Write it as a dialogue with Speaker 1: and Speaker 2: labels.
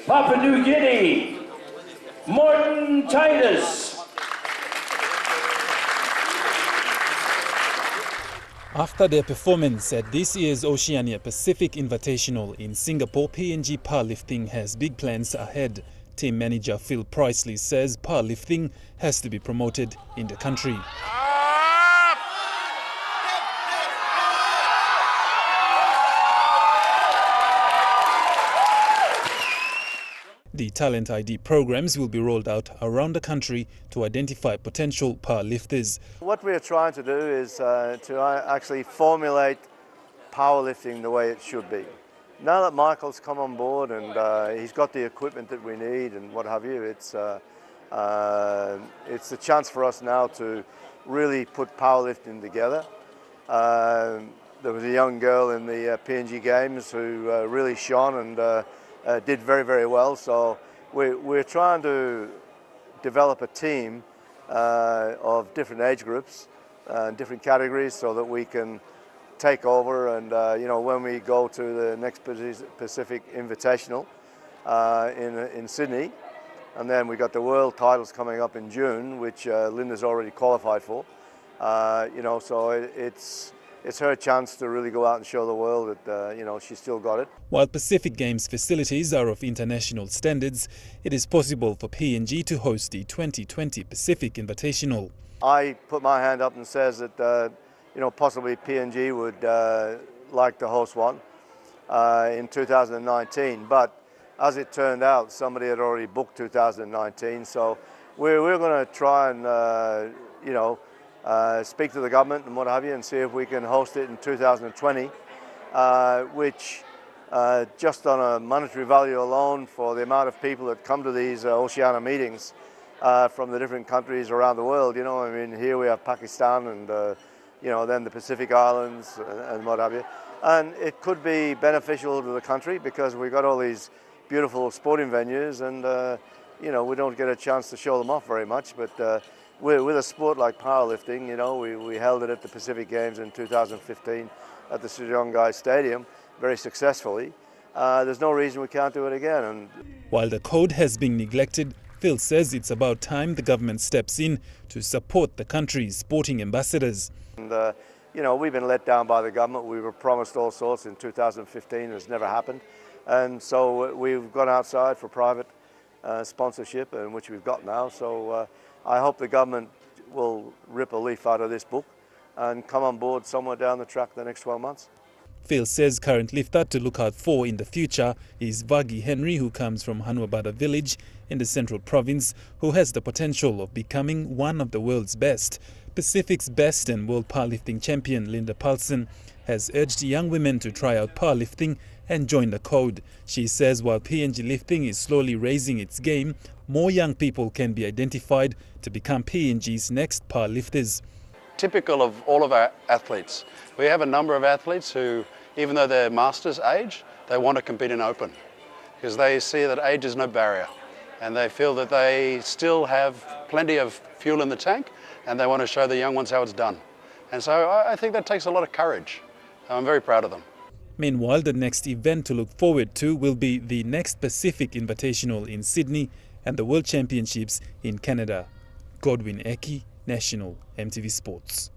Speaker 1: Papua New Guinea, Morton Titus.
Speaker 2: After their performance at this year's Oceania Pacific Invitational in Singapore, PNG Powerlifting has big plans ahead. Team manager Phil Priceley says powerlifting has to be promoted in the country. The Talent ID programs will be rolled out around the country to identify potential powerlifters.
Speaker 3: What we're trying to do is to actually formulate powerlifting the way it should be. Now that Michael's come on board and he's got the equipment that we need and what have you, it's a chance for us now to really put powerlifting together. There was a young girl in the PNG Games who really shone and did very, very well. So we're trying to develop a team of different age groups and different categories so that we can take over and, you know, when we go to the next Pacific Invitational in Sydney, and then we got the world titles coming up in June, which Linda's already qualified for, you know, so it's her chance to really go out and show the world that, you know, she's still got it.
Speaker 2: While Pacific Games facilities are of international standards, it is possible for PNG to host the 2020 Pacific Invitational.
Speaker 3: I put my hand up and says that, you know, possibly PNG would like to host one in 2019. But as it turned out, somebody had already booked 2019. So we're going to try and, you know, speak to the government and what have you and see if we can host it in 2020, which just on a monetary value alone for the amount of people that come to these Oceania meetings from the different countries around the world, you know, I mean, here we have Pakistan and, you know, then the Pacific Islands and what have you. And it could be beneficial to the country because we've got all these beautiful sporting venues and, you know, we don't get a chance to show them off very much, but with a sport like powerlifting, you know, we held it at the Pacific Games in 2015 at the Sejonggai Stadium very successfully. There's no reason we can't do it again. And
Speaker 2: while the code has been neglected, Phil says it's about time the government steps in to support the country's sporting ambassadors.
Speaker 3: And, you know, we've been let down by the government. We were promised all sorts in 2015. It's never happened. And so we've gone outside for private sponsorship, which we've got now. So I hope the government will rip a leaf out of this book and come on board somewhere down the track the next 12 months.
Speaker 2: Phil says current lifter to look out for in the future is Vagi Henry, who comes from Hanuabada village in the Central Province, who has the potential of becoming one of the world's best. Pacific's best and world powerlifting champion Linda Paulson has urged young women to try out powerlifting and join the code. She says while PNG lifting is slowly raising its game, more young people can be identified to become PNG's next powerlifters.
Speaker 4: Typical of all of our athletes, we have a number of athletes who, even though they're masters age, they want to compete in open because they see that age is no barrier and they feel that they still have plenty of fuel in the tank and they want to show the young ones how it's done. And so I think that takes a lot of courage. I'm very proud of them.
Speaker 2: Meanwhile, the next event to look forward to will be the next Pacific Invitational in Sydney and the World Championships in Canada. Godwin Eki, National EMTV Sports.